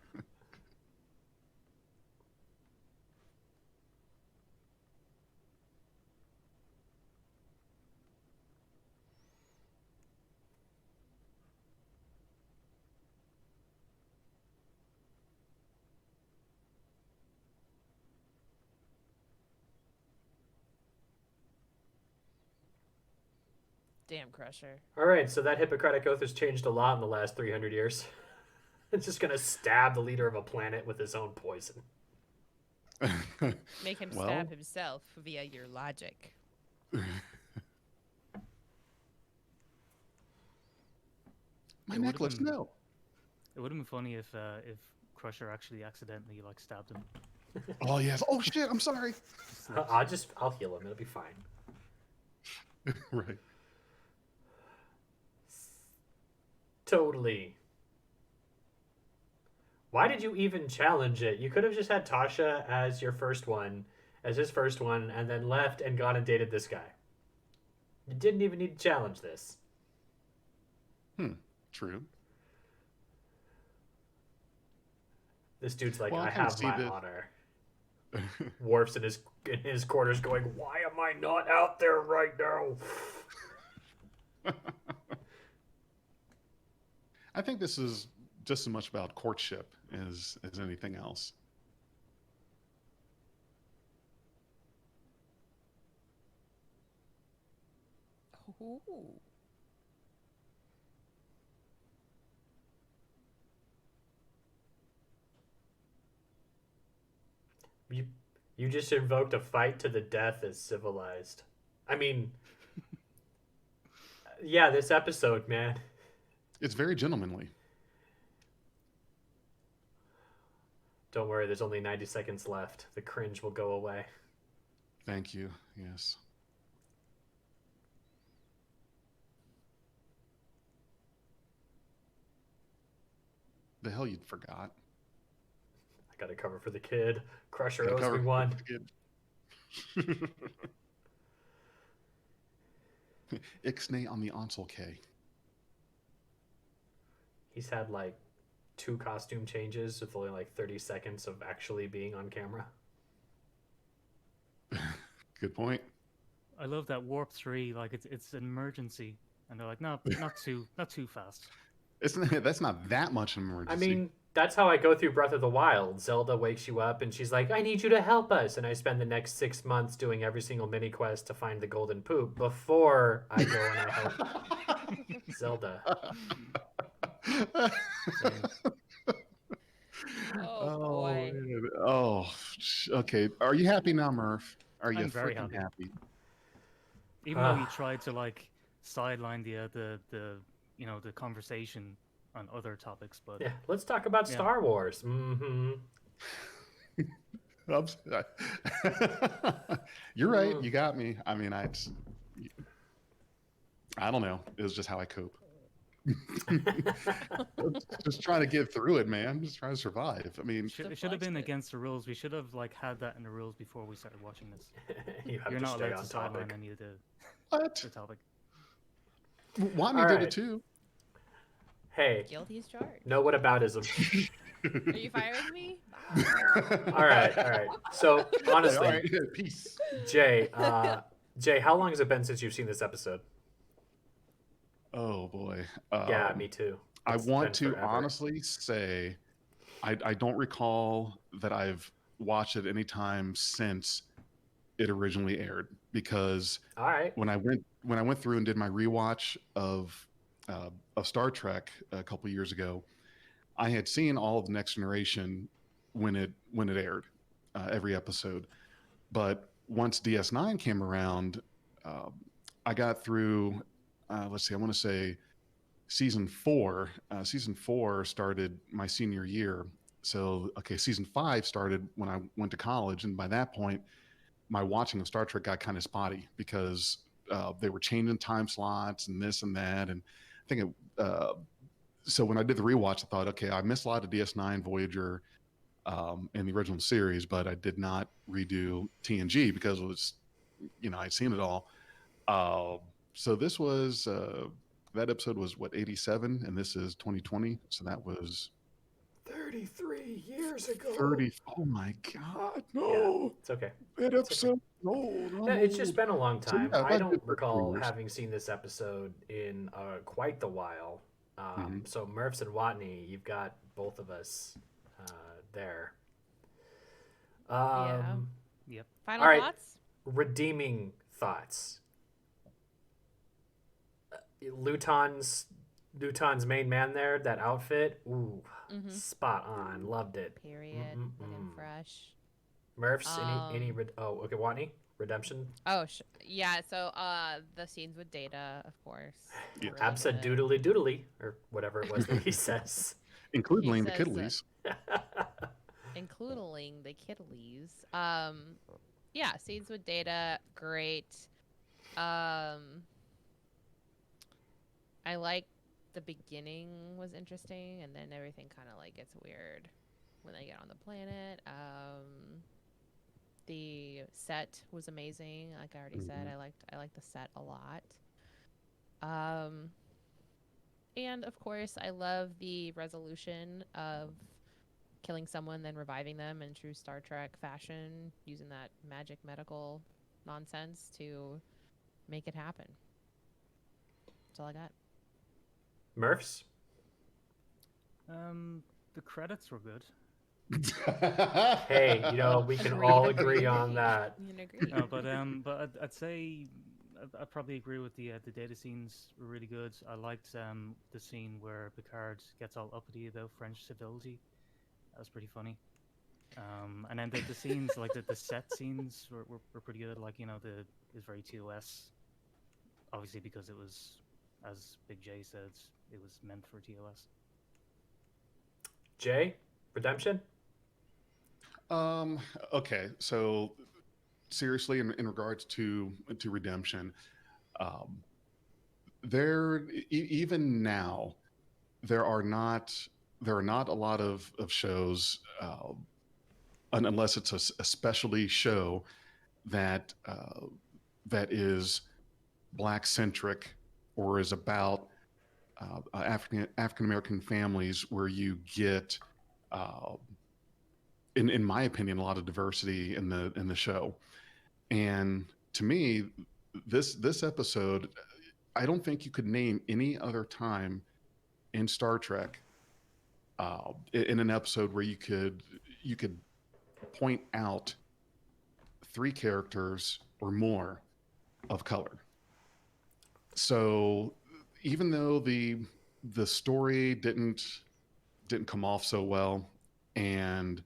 Damn, Crusher. all right, so that Hippocratic Oath has changed a lot in the last 300 years. It's just going to stab the leader of a planet with his own poison. Make him Well- stab himself via your logic. My It would've necklace, been- no. It would have been funny if Crusher actually accidentally stabbed him. Oh, yes. Oh, shit. I'm sorry. I'll heal him. It'll be fine. Right. Totally. Why did you even challenge it? You could have just had Tasha as your first one, as his first one, and then left and gone and dated this guy. You didn't even need to challenge this. True. This dude's like, Well, I I kinda have see my the- honor. Worf's in his quarters going, why am I not out there right now? I think this is just as much about courtship as anything else. Ooh. You just invoked a fight to the death as civilized. I mean, yeah, this episode, man. It's very gentlemanly. Don't worry, there's only 90 seconds left. The cringe will go away. Thank you. Yes. The hell you forgot. I got to cover for the kid. Crusher Gotta owes cover me one. Good. Ixnay on the Onsel K. He's had like 2 costume changes with only like 30 seconds of actually being on camera. Good point. I love that Warp 3, like it's an emergency, and they're like, no, not too fast. That's not that much of an emergency. I mean, that's how I go through Breath of the Wild. Zelda wakes you up and she's like, I need you to help us. And I spend the next 6 months doing every single mini quest to find the golden poop before I go and I help Zelda. Oh, boy. man. Oh, okay. Are you happy now, Murph? Are you I'm very freaking happy. happy? Even though he tried to like sideline the the conversation on other topics. But Yeah, let's talk about Star Wars. Mm-hmm. You're right. You got me. I mean, I don't know. It was just how I cope. Just trying to get through it, man. Just trying to survive. I mean, it should have been against the rules. We should have had that in the rules before we started watching this. You're not stay allowed on to topic. sideline any of the topic. Watney did it too. Hey, Guilty as charged. know what aboutism? Are you firing me? All right. So honestly, All right. Peace. Jay, how long has it been since you've seen this episode? Oh boy. Yeah, me too. I want to forever. honestly say, I don't recall that I've watched it any time since it originally aired, because all right, when I went through and did my rewatch of Star Trek a couple years ago, I had seen all of Next Generation when it aired, every episode. But once DS9 came around, I got through. Let's see, I want to say season 4. Season 4 started my senior year. So, okay, season 5 started when I went to college. And by that point, my watching of Star Trek got kind of spotty because they were changing time slots and this and that. And I think so when I did the rewatch, I thought, okay, I missed a lot of DS9, Voyager, in the original series, but I did not redo TNG because it was, I'd seen it all. So this was that episode was 87, and this is 2020. So that was 33 years ago. 30. Oh my God, no! Yeah, it's okay. That episode. No. Yeah, it's just been a long time. So, yeah, I don't recall having seen this episode in quite the while. So Murphs and Watney, you've got both of us there. Yep. Final all right. thoughts? Redeeming thoughts. Luton's main man there, that outfit, ooh, spot on. Loved it. Period. Looking fresh. Murphs, okay, Watney, redemption. Oh, yeah. So, the scenes with Data, of course. Yeah. Really Absa-doodly doodly, or whatever it was that he says. Including the says, Kiddlies. Including the Kiddlies. Yeah, scenes with Data, great. I like the beginning was interesting, and then everything kind of like gets weird when they get on the planet. The set was amazing. Like I already said, I liked the set a lot. And of course, I love the resolution of killing someone, then reviving them in true Star Trek fashion, using that magic medical nonsense to make it happen. That's all I got. Murphs? The credits were good. Hey, we can all agree on that. We can agree. No, but I'd say I probably agree with the data scenes were really good. I liked the scene where Picard gets all uppity about French civility. That was pretty funny. And then the scenes, like the set scenes, were pretty good. Like is very TOS, obviously because it was, as Big J said, it was meant for TOS. Jay, redemption. Okay, so seriously, in regards to redemption, even now there are not a lot of shows, unless it's a specialty show that is Black centric or is about African American families, where you get, in my opinion, a lot of diversity in the show. And to me, this episode, I don't think you could name any other time in Star Trek in an episode where you could point out 3 characters or more of color. So even though the story didn't come off so well, and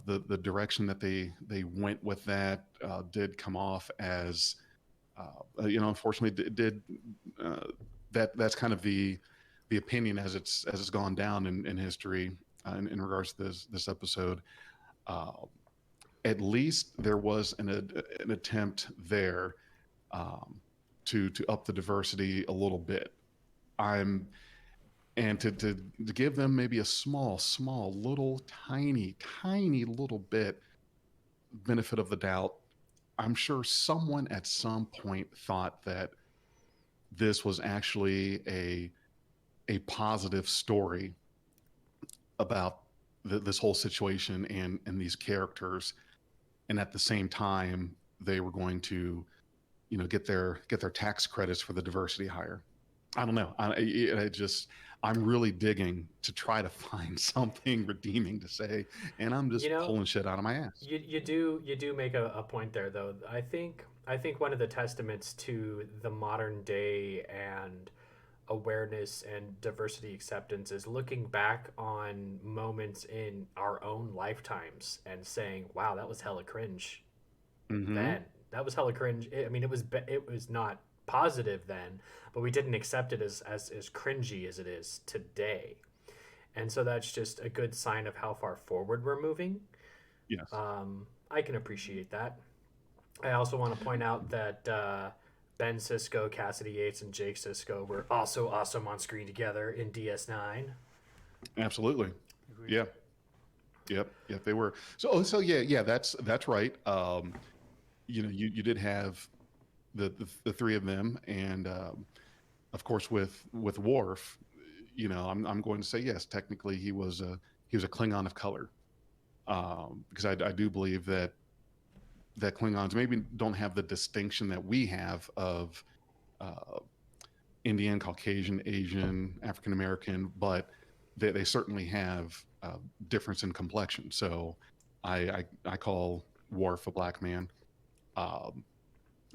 the direction that they went with that did come off as unfortunately did that's kind of the opinion as it's gone down in history in regards to this episode. At least there was an attempt there to up the diversity a little bit. And to give them maybe a small little tiny little bit benefit of the doubt. I'm sure someone at some point thought that this was actually a positive story about this whole situation and these characters, and at the same time they were going to, get their tax credits for the diversity hire. I don't know. I'm really digging to try to find something redeeming to say, and I'm just pulling shit out of my ass. You do make a point there, though. I think one of the testaments to the modern day and awareness and diversity acceptance is looking back on moments in our own lifetimes and saying, "Wow, that was hella cringe." Then that was hella cringe. I mean, it was not positive then, but we didn't accept it as cringy as it is today. And so that's just a good sign of how far forward we're moving. Yes. I can appreciate that. I also want to point out that Ben Sisko, Cassidy Yates, and Jake Sisko were also awesome on screen together in DS9. Absolutely. Yeah. Yep, they were. So yeah, that's right. You did have the three of them, and of course with Worf, I'm going to say yes. Technically, he was a Klingon of color, because I do believe that Klingons maybe don't have the distinction that we have of Indian, Caucasian, Asian, African American, but they certainly have difference in complexion. So I call Worf a black man.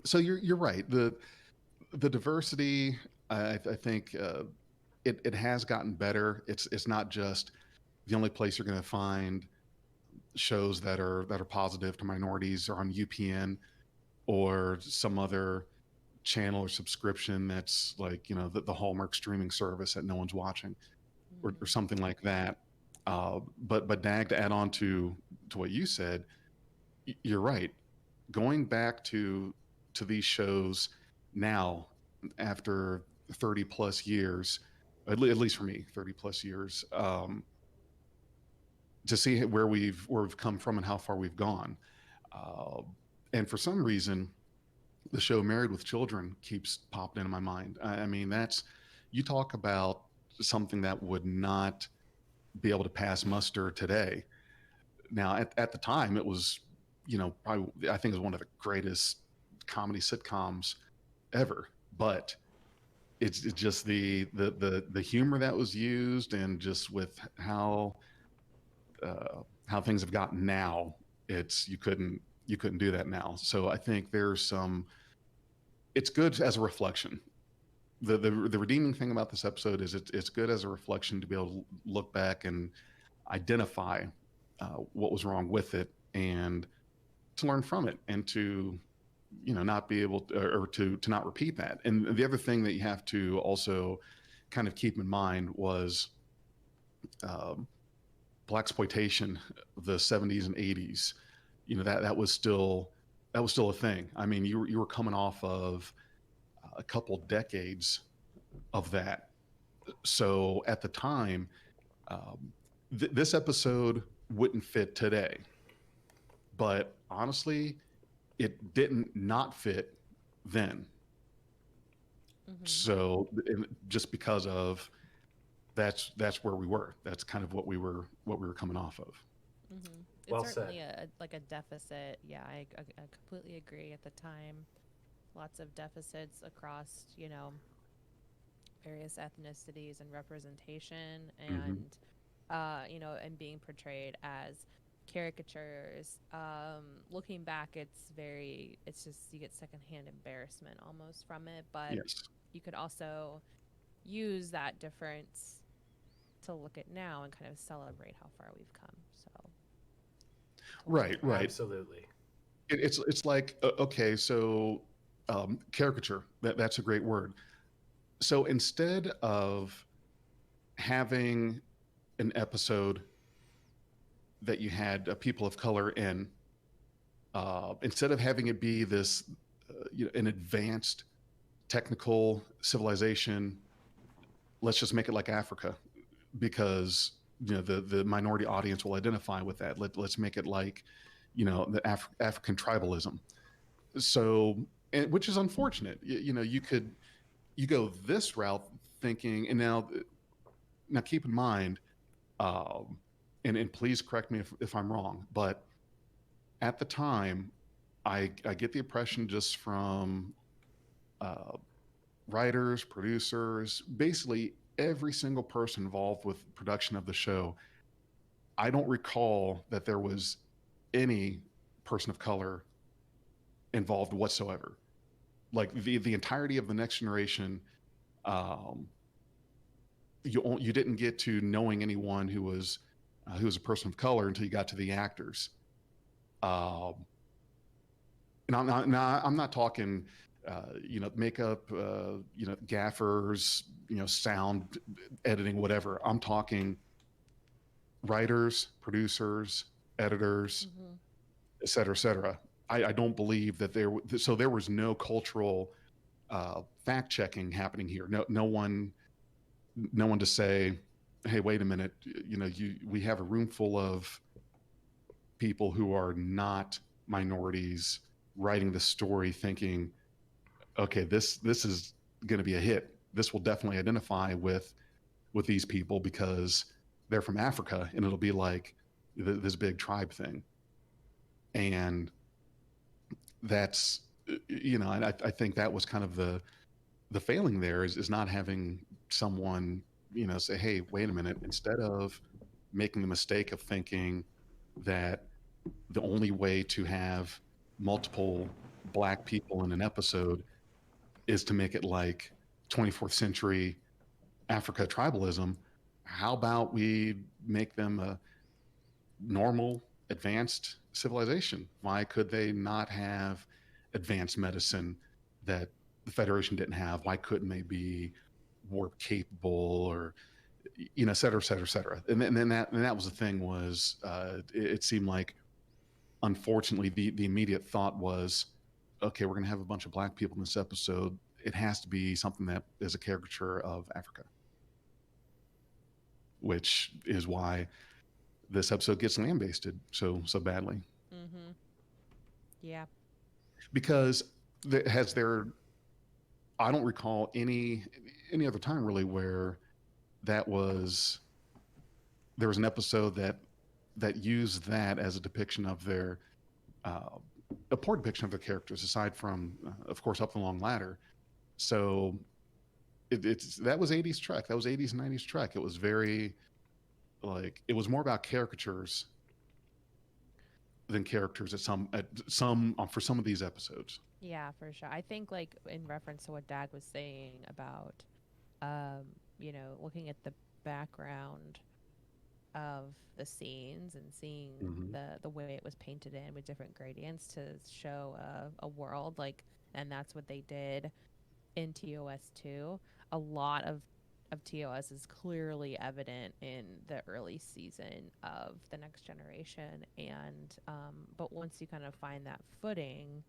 So you're right. The diversity, I think it has gotten better. It's not just the only place you're going to find shows that are positive to minorities or on UPN or some other channel or subscription that's like the Hallmark streaming service that no one's watching or something like that. But Dag, to add on to what you said, you're right. Going back to these shows now after 30 plus years, at least for me, 30 plus years, to see where we've come from and how far we've gone. And for some reason, the show Married with Children keeps popping into my mind. I mean, you talk about something that would not be able to pass muster today. Now, at the time, it was, probably, I think it was one of the greatest comedy sitcoms ever. But it's just the humor that was used, and just with how things have gotten now, you couldn't do that now. So I think it's good as a reflection. The redeeming thing about this episode is it's good as a reflection to be able to look back and identify what was wrong with it, and to learn from it, and to not be able to, or to not repeat that. And the other thing that you have to also kind of keep in mind was blaxploitation of the 70s and 80s. That was still a thing. I mean, you were coming off of a couple decades of that. So at the time, this episode wouldn't fit today, but honestly, it didn't not fit then. So just because of that's where we were. That's kind of what we were coming off of. It's certainly a deficit. Yeah, I completely agree. At the time, lots of deficits across various ethnicities and representation, and and being portrayed as caricatures. Looking back, it's just you get secondhand embarrassment almost from it, but Yes. you could also use that difference to look at now and kind of celebrate how far we've come. So Right. Absolutely. It's like, okay, so caricature, that's a great word. So instead of having an episode that you had people of color in, instead of having it be this, an advanced technical civilization, let's just make it like Africa, because the minority audience will identify with that. Let's make it like, the African tribalism. So, which is unfortunate. You go this route thinking, and now keep in mind, and please correct me if I'm wrong, but at the time, I get the impression just from writers, producers, basically every single person involved with production of the show. I don't recall that there was any person of color involved whatsoever. Like the entirety of the Next Generation, you didn't get to knowing anyone who was a person of color until you got to the actors. And I'm not talking, makeup, gaffers, sound editing, whatever. I'm talking writers, producers, editors, et cetera, et cetera. I don't believe that there was no cultural fact checking happening here. No one to say, hey, wait a minute, we have a room full of people who are not minorities writing the story thinking, okay, this is going to be a hit. This will definitely identify with these people because they're from Africa, and it'll be like this big tribe thing. And that's, and I think that was kind of the failing there is not having someone, say, hey, wait a minute, instead of making the mistake of thinking that the only way to have multiple Black people in an episode is to make it like 24th century Africa tribalism, how about we make them a normal, advanced civilization? Why could they not have advanced medicine that the Federation didn't have? Why couldn't they be warp capable, or et cetera, et cetera, et cetera? And then that was the thing was, it seemed like, unfortunately, the immediate thought was, okay, we're going to have a bunch of Black people in this episode. It has to be something that is a caricature of Africa, which is why this episode gets lambasted so badly. Mm-hmm. Yeah. Because I don't recall any other time really where there was an episode that used that as a depiction of their a poor depiction of their characters, aside from of course Up the Long Ladder. So that was 80s Trek. That was 80s and 90s Trek. It was very, like, it was more about caricatures than characters for some of these episodes. Yeah, for sure. I think, like, in reference to what Dad was saying about, looking at the background of the scenes and seeing the way it was painted in with different gradients to show a world, like, and that's what they did in TOS 2. A lot of TOS is clearly evident in the early season of the Next Generation, and but once you kind of find that footing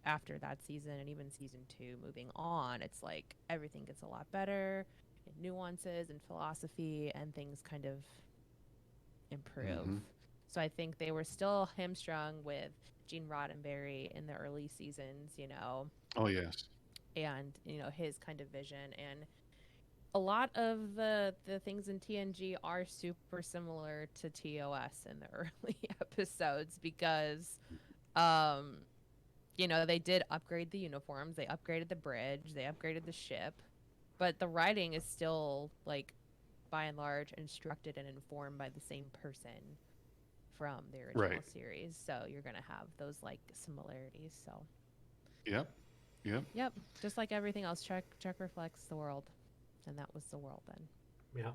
after that season, and even season 2 moving on, it's like everything gets a lot better in nuances and philosophy, and things kind of improve. So I think they were still hamstrung with Gene Roddenberry in the early seasons, Oh yes. and his kind of vision, and a lot of the things in TNG are super similar to TOS in the early episodes because they did upgrade the uniforms, they upgraded the bridge, they upgraded the ship, but the writing is still, like, by and large instructed and informed by the same person from the original series. So you're going to have those, like, similarities. So Yep. Just like everything else, Trek reflects the world, and that was the world then. Yeah.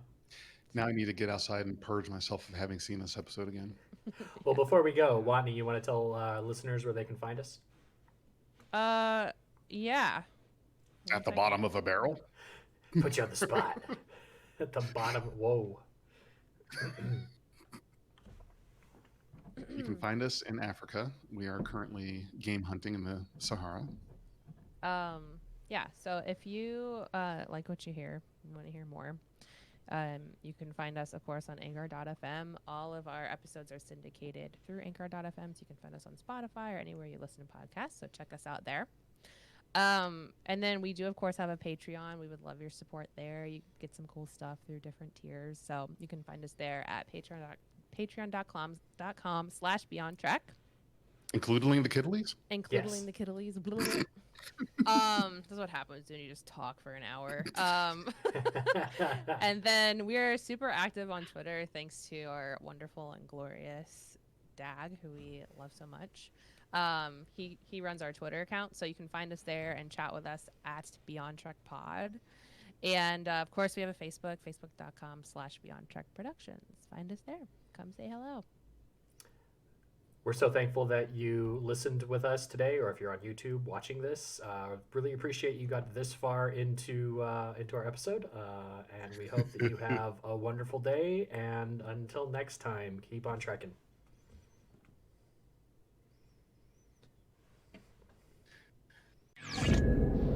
Now I need to get outside and purge myself of having seen this episode again. Well, before we go, Watney, you want to tell listeners where they can find us? Yeah. At the bottom of a barrel? Put you on the spot. At the bottom. Whoa. You can find us in Africa. We are currently game hunting in the Sahara. Yeah, so if you like what you hear, you want to hear more, you can find us, of course, on Anchor.fm. All of our episodes are syndicated through Anchor.fm, so you can find us on Spotify or anywhere you listen to podcasts, so check us out there. And then we do, of course, have a Patreon. We would love your support there. You get some cool stuff through different tiers, so you can find us there at patreon.com/BeyondTrek. Including the Kiddlies? Including Yes. the Kiddlies. This is what happens when you just talk for an hour. And then we're super active on Twitter thanks to our wonderful and glorious Dag, who we love so much. He runs our Twitter account, so you can find us there and chat with us at BeyondTrekPod. And of course, we have a Facebook, facebook.com/BeyondTrekProductions. Find us there. Come say hello. We're so thankful that you listened with us today, or if you're on YouTube watching this. Really appreciate you got this far into our episode, and we hope that you have a wonderful day. And until next time, keep on trekking.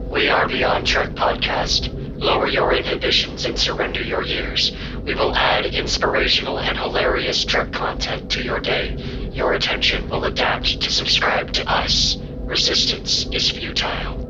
We are Beyond Trek Podcast. Lower your inhibitions and surrender your years. We will add inspirational and hilarious Trek content to your day. Your attention will adapt to subscribe to us. Resistance is futile.